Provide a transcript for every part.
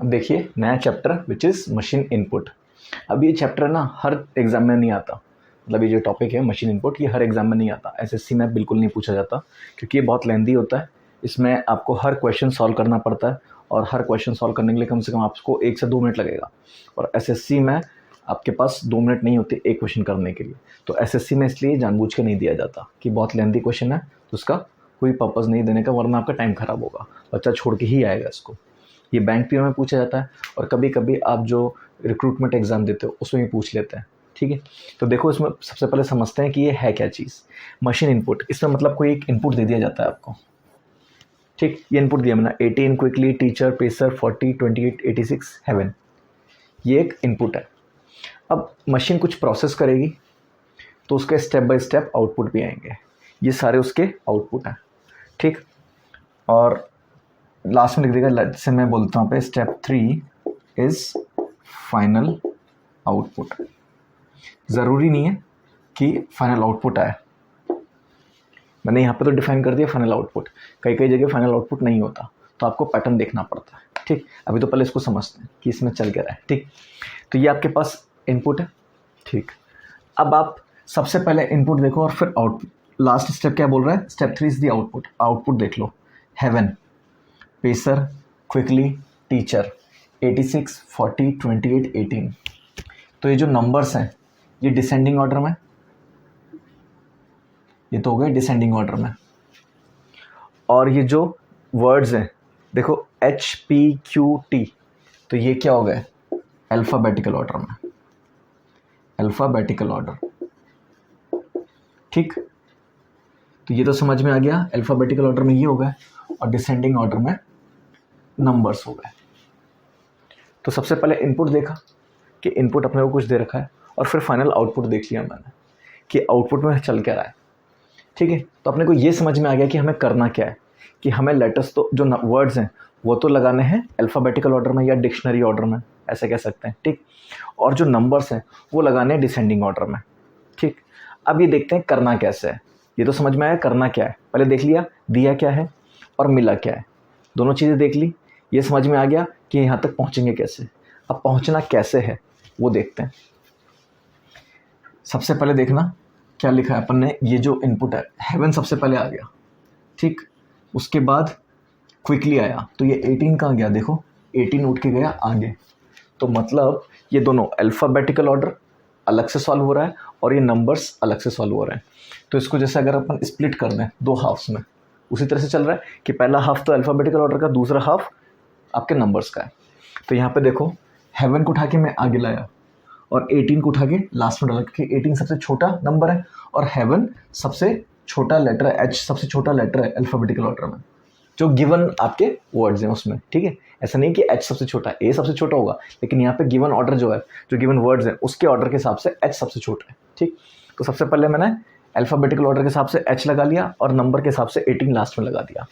अब देखिए नया chapter which is machine input. अब ये चैप्टर ना हर एग्जाम में नहीं आता, मतलब ये जो टॉपिक है मशीन इनपुट ये हर एग्जाम में नहीं आता, एसएससी में बिल्कुल नहीं पूछा जाता क्योंकि ये बहुत लेंदी होता है। इसमें आपको हर क्वेश्चन सॉल्व करना पड़ता है और हर क्वेश्चन सॉल्व करने के लिए कम से कम आपको 1 से 2 मिनट लगेगा, और एसएससी में आपके पास 2 मिनट नहीं होते एक क्वेश्चन करने के लिए। तो एसएससी में इसलिए जानबूझ के नहीं दिया जाता कि बहुत लेंदी क्वेश्चन है तो उसका कोई पर्पज़ नहीं देने का, वरना आपका टाइम ख़राब होगा, बच्चा छोड़ के ही आएगा इसको। ये बैंक पीओ में पूछा जाता है और कभी कभी आप जो रिक्रूटमेंट एग्ज़ाम देते हो उसमें भी पूछ लेते हैं। ठीक है, तो देखो इसमें सबसे पहले समझते हैं कि ये है क्या चीज़। मशीन इनपुट, इसमें मतलब कोई एक इनपुट दे दिया जाता है आपको। ठीक, ये इनपुट दिया मैंने 18 क्विकली, टीचर, पेसर, 40, 28, 86, हेवन, ये एक इनपुट है। अब मशीन कुछ प्रोसेस करेगी तो उसके स्टेप बाय स्टेप आउटपुट भी आएंगे, ये सारे उसके आउटपुट हैं। ठीक, और लास्ट में लिख देगा, जैसे मैं बोलता हूँ पे स्टेप 3 इज़ फाइनल आउटपुट। ज़रूरी नहीं है कि फाइनल आउटपुट आए, मैंने यहाँ पे तो डिफाइन कर दिया फाइनल आउटपुट, कई कई जगह फाइनल आउटपुट नहीं होता, तो आपको पैटर्न देखना पड़ता है। ठीक, अभी तो पहले इसको समझते हैं कि इसमें चल क्या रहा है। ठीक, तो ये आपके पास इनपुट है। ठीक, अब आप सबसे पहले इनपुट देखो और फिर आउटपुट, लास्ट स्टेप क्या बोल रहा है, step 3 is the output. Output देख लो, हेवन, पेसर, क्विकली, टीचर, 86, 40, 28, 18। तो ये जो नंबर्स हैं ये डिसेंडिंग ऑर्डर में, ये तो हो गए डिसेंडिंग ऑर्डर में, और ये जो वर्ड्स हैं देखो HPQT, तो ये क्या हो गए अल्फ़ाबेटिकल ऑर्डर में, अल्फ़ाबेटिकल ऑर्डर। ठीक, तो ये तो समझ में आ गया, अल्फ़ाबेटिकल ऑर्डर में ये हो गए और डिसेंडिंग ऑर्डर में नंबर्स हो गए। तो सबसे पहले इनपुट देखा कि इनपुट अपने को कुछ दे रखा है, और फिर फाइनल आउटपुट देख लिया मैंने कि आउटपुट में चल क्या रहा है। ठीक है, तो अपने को ये समझ में आ गया कि हमें करना क्या है, कि हमें लेटर्स तो जो वर्ड्स हैं वो तो लगाने हैं अल्फ़ाबेटिकल ऑर्डर में या डिक्शनरी ऑर्डर में, ऐसे कह सकते हैं। ठीक, और जो नंबर्स हैं वो लगाने हैं डिसेंडिंग ऑर्डर में। ठीक, अब ये देखते हैं करना कैसे है। ये तो समझ में आया करना क्या है, पहले देख लिया दिया क्या है और मिला क्या है, दोनों चीज़ें देख ली, ये समझ में आ गया कि यहाँ तक पहुँचेंगे कैसे। अब पहुँचना कैसे है वो देखते हैं। सबसे पहले देखना क्या लिखा है अपन ने, ये जो इनपुट है हेवन सबसे पहले आ गया। ठीक, उसके बाद क्विकली आया, तो ये 18 कहाँ गया, देखो 18 उठ के गया आगे। तो मतलब ये दोनों अल्फ़ाबेटिकल ऑर्डर अलग से सॉल्व हो रहा है और ये नंबर्स अलग से सॉल्व हो रहे हैं। तो इसको जैसे अगर अपन स्प्लिट कर दें 2 हाफ्स में, उसी तरह से चल रहा है कि पहला हाफ तो अल्फ़ाबेटिकल ऑर्डर का, दूसरा हाफ आपके नंबर्स का है। तो यहाँ पे देखो हेवन को उठा के मैं आगे लाया और 18 को उठा के लास्ट में डाला, क्योंकि 18 सबसे छोटा नंबर है और हेवन सबसे छोटा लेटर है, H सबसे छोटा लेटर है अल्फ़ाबेटिकल ऑर्डर में जो गिवन आपके वर्ड्स हैं उसमें। ठीक है, ऐसा नहीं कि H सबसे छोटा है, A सबसे छोटा होगा, लेकिन यहाँ पे गिवन ऑर्डर जो है, जो गिवन वर्ड्स हैं उसके ऑर्डर के हिसाब से H सबसे छोटा है। ठीक, तो सबसे पहले मैंने अल्फ़ाबेटिकल ऑर्डर के हिसाब से H लगा लिया और नंबर के हिसाब से 18 लास्ट में लगा दिया।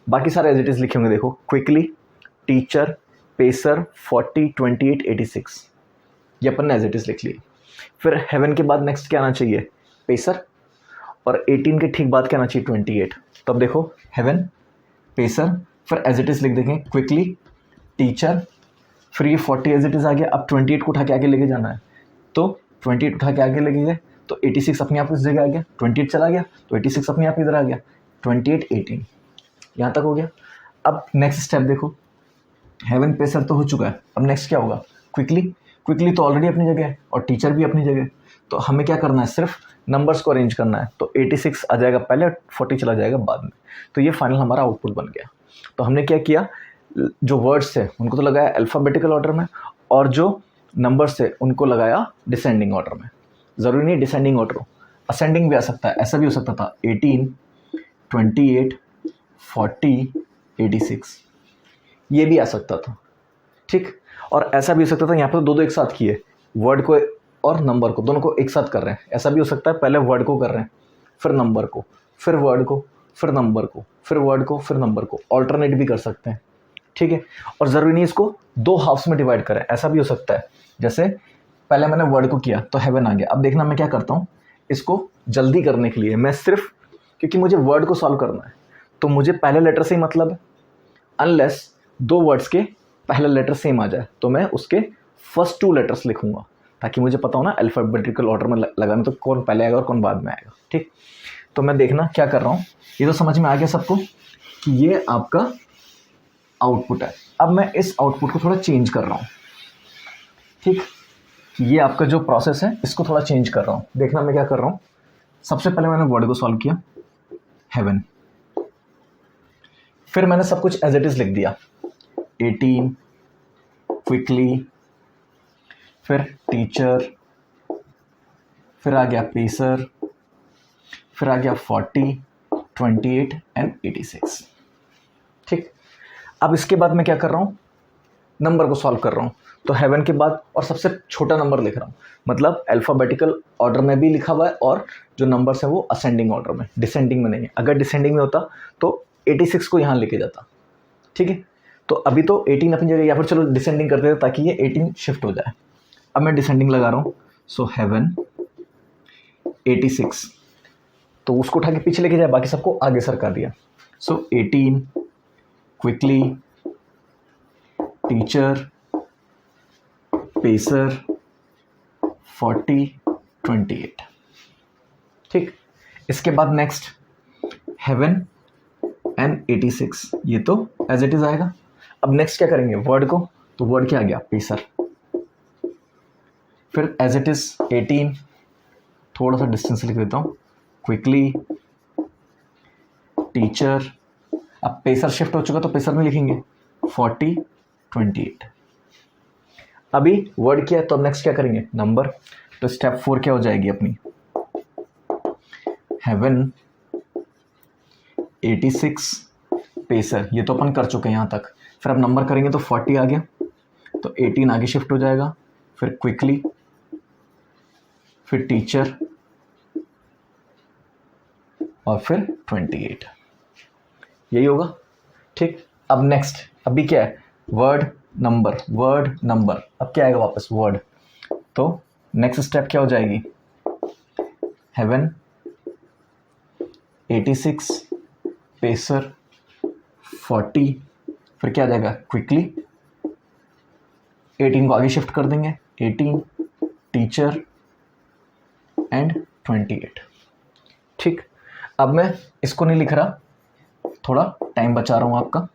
बाकी सारे एज इट इज़ लिखे होंगे, देखो क्विकली, टीचर, पेसर, 40, 28, 86, ये अपन ने एज इट इज़ लिख ली। फिर हेवन के बाद नेक्स्ट क्या आना चाहिए, पेसर, और 18 के ठीक बाद क्या आना चाहिए, 28। तो अब देखो हेवन, पेसर, फिर एज इट इज़ लिख देंगे क्विकली, टीचर, फिर ये 40 एज इट इज़ आ गया। अब 28 को उठा के आगे लेके जाना है, तो 28 उठा के आगे लेके गए तो 86 अपने आप इस जगह आ गया, 28 चला गया तो 86 अपने आप इधर आ गया, 28, 18 यहाँ तक हो गया। अब नेक्स्ट स्टेप देखो, हेवन पेसर तो हो चुका है, अब नेक्स्ट क्या होगा, क्विकली, क्विकली तो ऑलरेडी अपनी जगह है और टीचर भी अपनी जगह, तो हमें क्या करना है, सिर्फ नंबर्स को अरेंज करना है। तो 86 आ जाएगा पहले, 40 चला जाएगा बाद में। तो ये फाइनल हमारा आउटपुट बन गया। तो हमने क्या किया, जो वर्ड्स थे उनको तो लगाया अल्फ़ाबेटिकल ऑर्डर में, और जो नंबर्स थे उनको लगाया डिसेंडिंग ऑर्डर में। ज़रूरी नहीं डिसेंडिंग ऑर्डर हो, असेंडिंग भी आ सकता है, ऐसा भी हो सकता था 18, 28, 40, 86, ये भी आ सकता था। ठीक, और ऐसा भी हो सकता था यहाँ पर 2-2 एक साथ किए, वर्ड को और नंबर को दोनों को एक साथ कर रहे हैं। ऐसा भी हो सकता है पहले वर्ड को कर रहे हैं, फिर नंबर को, फिर वर्ड को, फिर नंबर को, फिर वर्ड को, फिर नंबर को, ऑल्टरनेट भी कर सकते हैं। ठीक है, और ज़रूरी नहीं इसको 2 हाफ्स में डिवाइड करें, ऐसा भी हो सकता है जैसे पहले मैंने वर्ड को किया तो हेवन आ गया। अब देखना मैं क्या करता हूँ, इसको जल्दी करने के लिए मैं सिर्फ, क्योंकि मुझे वर्ड को सॉल्व करना है तो मुझे पहले लेटर से ही मतलब है, अनलेस 2 वर्ड्स के पहला लेटर सेम आ जाए तो मैं उसके फर्स्ट 2 लेटर्स लिखूंगा, ताकि मुझे पता हो ना अल्फ़ाबेटिकल ऑर्डर में लगाना तो कौन पहले आएगा और कौन बाद में आएगा। ठीक, तो मैं देखना क्या कर रहा हूँ, ये तो समझ में आ गया सबको कि ये आपका आउटपुट है। अब मैं इस आउटपुट को थोड़ा चेंज कर रहा हूँ। ठीक, ये आपका जो प्रोसेस है इसको थोड़ा चेंज कर रहा हूँ। देखना मैं क्या कर रहा हूँ। सबसे पहले मैंने वर्ड को सॉल्व किया हेवन, फिर मैंने सब कुछ एज इट इज लिख दिया 18 क्विकली, फिर टीचर, फिर आ गया पेसर, फिर आ गया 40 28 एंड 86। ठीक, अब इसके बाद मैं क्या कर रहा हूँ, नंबर को सॉल्व कर रहा हूँ। तो हेवन के बाद और सबसे छोटा नंबर लिख रहा हूँ, मतलब अल्फ़ाबेटिकल ऑर्डर में भी लिखा हुआ है और जो नंबर्स है वो असेंडिंग ऑर्डर में, डिसेंडिंग में नहीं है। अगर डिसेंडिंग में होता तो 86 को यहाँ लेके जाता। ठीक है, तो अभी तो 18 अपनी जगह, या फिर चलो डिसेंडिंग करते थे ताकि ये 18 शिफ्ट हो जाए। अब मैं डिसेंडिंग लगा रहा हूँ, सो हेवन 86, तो उसको उठा के पीछे लेके जाए, बाकी सबको आगे सरका दिया। सो 18 क्विकली, टीचर, पेसर, 40 28। ठीक, इसके बाद नेक्स्ट हेवन एंड 86, ये तो एज इट इज आएगा। अब नेक्स्ट क्या करेंगे, वर्ड को, तो वर्ड क्या आ गया पेसर, फिर एज इट इज 18, थोड़ा सा डिस्टेंस लिख देता हूँ, क्विकली, टीचर, अब पेसर शिफ्ट हो चुका तो पेसर में लिखेंगे 40 28। अभी वर्ड किया है तो अब नेक्स्ट क्या करेंगे, नंबर। तो स्टेप 4 क्या हो जाएगी अपनी, हेवन 86 पेसर, ये तो अपन कर चुके हैं यहाँ तक। फिर अब नंबर करेंगे तो 40 आ गया, तो 18 आगे शिफ्ट हो जाएगा, फिर क्विकली, फिर टीचर और फिर 28, यही होगा। ठीक, अब नेक्स्ट, अभी क्या है, वर्ड नंबर, वर्ड नंबर, अब क्या आएगा वापस वर्ड। तो नेक्स्ट स्टेप क्या हो जाएगी, हेवन 86 पेसर 40, फिर क्या आ जाएगा क्विकली, 18 को आगे शिफ्ट कर देंगे, 18 टीचर एंड 28। ठीक, अब मैं इसको नहीं लिख रहा, थोड़ा टाइम बचा रहा हूँ आपका।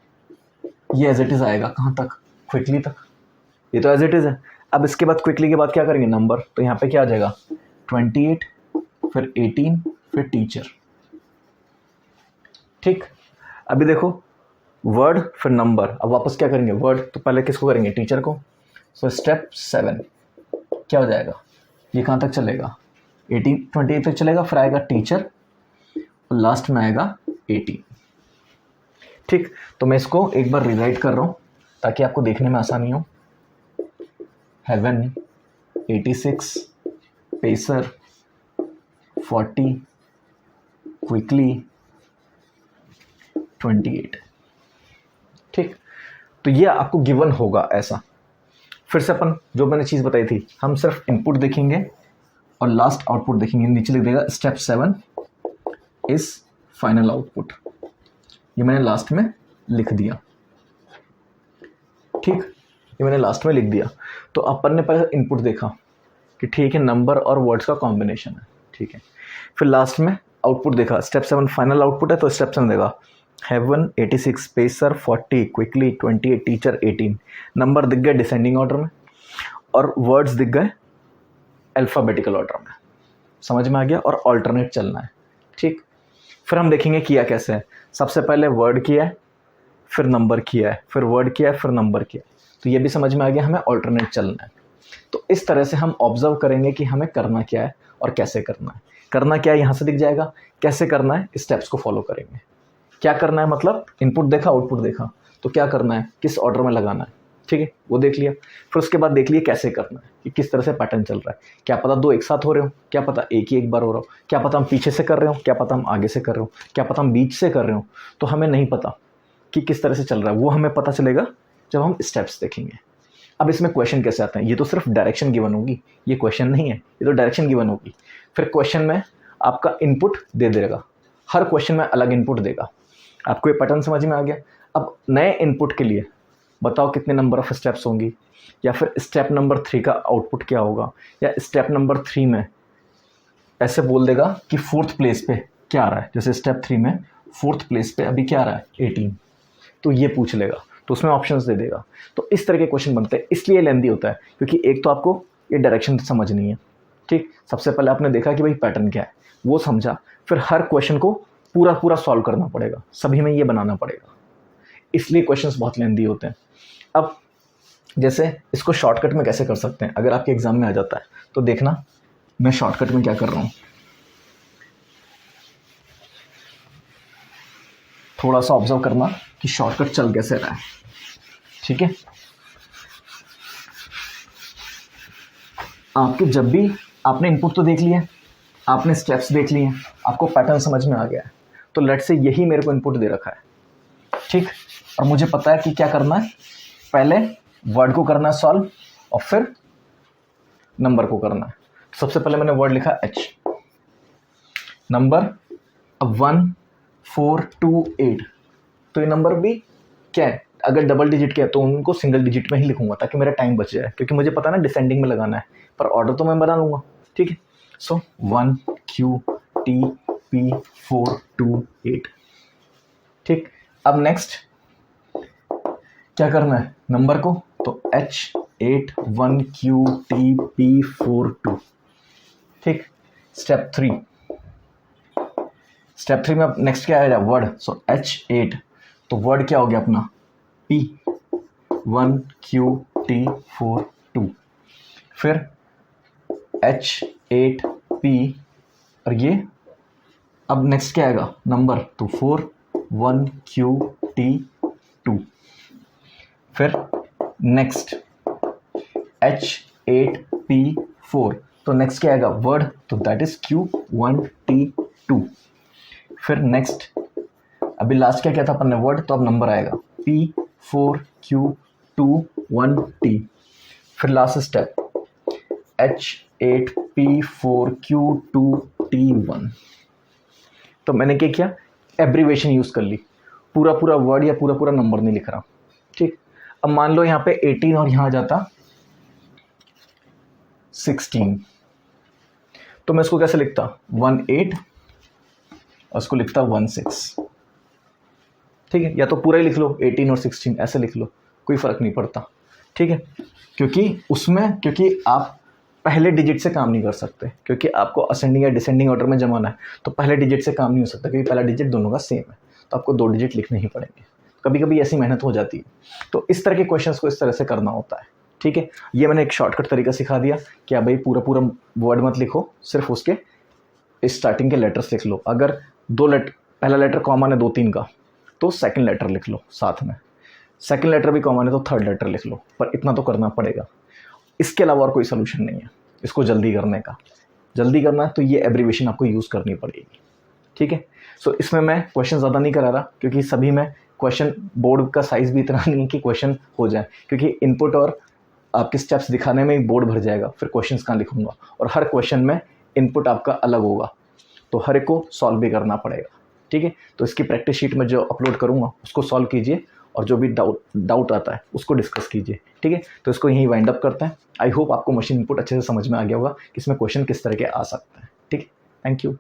ये एज इट इज आएगा कहाँ तक, क्विकली तक, ये तो एज इट इज है। अब इसके बाद क्विकली के बाद क्या करेंगे, नंबर, तो यहाँ पे क्या आ जाएगा 28, फिर 18, फिर टीचर। ठीक, अभी देखो वर्ड फिर नंबर, अब वापस क्या करेंगे, वर्ड तो पहले किसको करेंगे, टीचर को। सो स्टेप 7 क्या हो जाएगा, ये कहाँ तक चलेगा, 18 28 तक चलेगा, फिर आएगा टीचर और लास्ट में आएगा 18। ठीक, तो मैं इसको एक बार रिराइट कर रहा हूँ ताकि आपको देखने में आसानी हो। Heaven 86 pacer 40 quickly 28। ठीक, तो ये आपको गिवन होगा ऐसा। फिर से अपन जो मैंने चीज़ बताई थी, हम सिर्फ इनपुट देखेंगे और लास्ट आउटपुट देखेंगे। नीचे लिख देगा स्टेप 7 इज फाइनल आउटपुट, ये मैंने लास्ट में लिख दिया। ठीक, ये मैंने लास्ट में लिख दिया। तो अपन ने पहले इनपुट देखा कि ठीक है नंबर और वर्ड्स का कॉम्बिनेशन है, ठीक है। फिर लास्ट में आउटपुट देखा, स्टेप 7 फाइनल आउटपुट है, तो स्टेप 7 देखा heaven 86 pacer 40 quickly 28 teacher 18। Number दिख गए डिसेंडिंग ऑर्डर में और वर्ड्स दिख गए अल्फ़ाबेटिकल ऑर्डर में। समझ में आ गया, और ऑल्टरनेट चलना है। ठीक, फिर हम देखेंगे किया कैसे है। सबसे पहले वर्ड किया है, फिर नंबर किया है, फिर वर्ड किया है, फिर नंबर किया है। तो ये भी समझ में आ गया, हमें ऑल्टरनेट चलना है। तो इस तरह से हम ऑब्जर्व करेंगे कि हमें करना क्या है और कैसे करना है। करना क्या है यहाँ से दिख जाएगा, कैसे करना है स्टेप्स को फॉलो करेंगे। क्या करना है मतलब इनपुट देखा आउटपुट देखा, तो क्या करना है, किस ऑर्डर में लगाना है, ठीक है, वो देख लिया। फिर उसके बाद देख लिया कैसे करना है, कि किस तरह से पैटर्न चल रहा है। क्या पता दो एक साथ हो रहे हो, क्या पता एक ही एक बार हो रहा हो, क्या पता हम पीछे से कर रहे हो, क्या पता हम आगे से कर रहे हो, क्या पता हम बीच से कर रहे हो। तो हमें नहीं पता कि किस तरह से चल रहा है, वो हमें पता चलेगा जब हम स्टेप्स देखेंगे। अब इसमें क्वेश्चन कैसे आते हैं, ये तो सिर्फ डायरेक्शन गिवन होगी, ये क्वेश्चन नहीं है, ये तो डायरेक्शन गिवन होगी। फिर क्वेश्चन में आपका इनपुट दे देगा, हर क्वेश्चन में अलग इनपुट देगा। आपको ये पैटर्न समझ में आ गया। अब नए इनपुट के लिए बताओ कितने नंबर ऑफ स्टेप्स होंगी, या फिर स्टेप नंबर 3 का आउटपुट क्या होगा, या स्टेप नंबर 3 में ऐसे बोल देगा कि 4th प्लेस पे क्या आ रहा है, जैसे स्टेप 3 में 4th प्लेस पे अभी क्या आ रहा है 18, तो ये पूछ लेगा, तो उसमें ऑप्शंस दे देगा। तो इस तरह के क्वेश्चन बनते हैं, इसलिए लेंदी होता है क्योंकि एक तो आपको ये डायरेक्शन समझनी है, ठीक। सबसे पहले आपने देखा कि भाई पैटर्न क्या है, वो समझा, फिर हर क्वेश्चन को पूरा पूरा सॉल्व करना पड़ेगा, सभी में ये बनाना पड़ेगा, इसलिए क्वेश्चंस बहुत लेंदी होते हैं। अब जैसे इसको शॉर्टकट में कैसे कर सकते हैं, अगर आपके एग्जाम में आ जाता है तो देखना मैं शॉर्टकट में क्या कर रहा हूँ, थोड़ा सा ऑब्जर्व करना कि शॉर्टकट चल कैसे रहा है, ठीक है। आपके जब भी आपने इनपुट तो देख लिया, आपने स्टेप्स देख लिए, आपको पैटर्न समझ में आ गया है, तो लेट से यही मेरे को इनपुट दे रखा है, ठीक। और मुझे पता है कि क्या करना है, पहले वर्ड को करना है सॉल्व और फिर नंबर को करना है। सबसे पहले मैंने वर्ड लिखा h, नंबर अब 1 4 2 8, तो ये नंबर भी क्या है, अगर डबल डिजिट के है तो उनको सिंगल डिजिट में ही लिखूंगा ताकि मेरा टाइम बच जाए, क्योंकि मुझे पता है ना डिसेंडिंग में लगाना है, पर ऑर्डर तो मैं बना लूँगा, ठीक है। सो 1 Q T P 4 2 8, ठीक। अब नेक्स्ट क्या करना है, नंबर को, तो H 8 1 Q T P 4 2, ठीक। स्टेप 3 में नेक्स्ट क्या आएगा, वर्ड, सो H 8, तो वर्ड क्या हो गया अपना P 1 Q T 4 2, फिर H 8 P, और ये अब नेक्स्ट क्या आएगा नंबर, तो 4 1 Q T 2, फिर नेक्स्ट H 8 P 4, तो नेक्स्ट क्या आएगा वर्ड, तो दैट इज Q 1 T 2, फिर नेक्स्ट अभी लास्ट क्या क्या था अपन ने वर्ड, तो अब नंबर आएगा P 4 Q 2 1 T, फिर last step H 8 P 4 Q 2 T 1। तो मैंने क्या किया, एब्रीवेशन यूज कर ली, पूरा पूरा वर्ड या पूरा पूरा नंबर नहीं लिख रहा, ठीक। अब मान लो यहाँ पे 18 और यहाँ आ जाता 16, तो मैं इसको कैसे लिखता 18 और इसको लिखता 16, ठीक है। या तो पूरा ही लिख लो 18 और 16 ऐसे लिख लो, कोई फर्क नहीं पड़ता, ठीक है। क्योंकि आप पहले डिजिट से काम नहीं कर सकते, क्योंकि आपको असेंडिंग या डिसेंडिंग ऑर्डर में जमाना है, तो पहले डिजिट से काम नहीं हो सकता, क्योंकि पहला डिजिट दोनों का सेम है, तो आपको 2 डिजिट लिखने ही पड़ेंगे, कभी कभी ऐसी मेहनत हो जाती है। तो इस तरह के क्वेश्चंस को इस तरह से करना होता है, ठीक है। ये मैंने एक शॉर्टकट तरीका सिखा दिया कि भाई पूरा पूरा वर्ड मत लिखो, सिर्फ उसके स्टार्टिंग के लेटर्स लिख लो, अगर 2 लेटर, पहला लेटर कॉमन है 2-3 का, तो सेकंड लेटर लिख लो साथ में, सेकंड लेटर भी कॉमन है तो थर्ड लेटर लिख लो, पर इतना तो करना पड़ेगा, इसके अलावा और कोई सोल्यूशन नहीं है इसको जल्दी करने का। जल्दी करना है तो ये एब्रीवेशन आपको यूज़ करनी पड़ेगी, ठीक है। सो इसमें मैं क्वेश्चन ज़्यादा नहीं करा रहा, क्योंकि सभी में क्वेश्चन बोर्ड का साइज़ भी इतना नहीं है कि क्वेश्चन हो जाए, क्योंकि इनपुट और आपके स्टेप्स दिखाने में ही बोर्ड भर जाएगा, फिर क्वेश्चंस कहाँ लिखूंगा, और हर क्वेश्चन में इनपुट आपका अलग होगा, तो हर एक को सॉल्व भी करना पड़ेगा, ठीक है। तो इसकी प्रैक्टिस शीट में जो अपलोड करूँगा उसको सॉल्व कीजिए, और जो भी डाउट आता है उसको डिस्कस कीजिए, ठीक है। तो इसको यहीं वाइंड अप करते हैं। आई होप आपको मशीन इनपुट अच्छे से समझ में आ गया होगा कि इसमें क्वेश्चन किस तरह के आ सकते हैं, ठीक है। Thank you.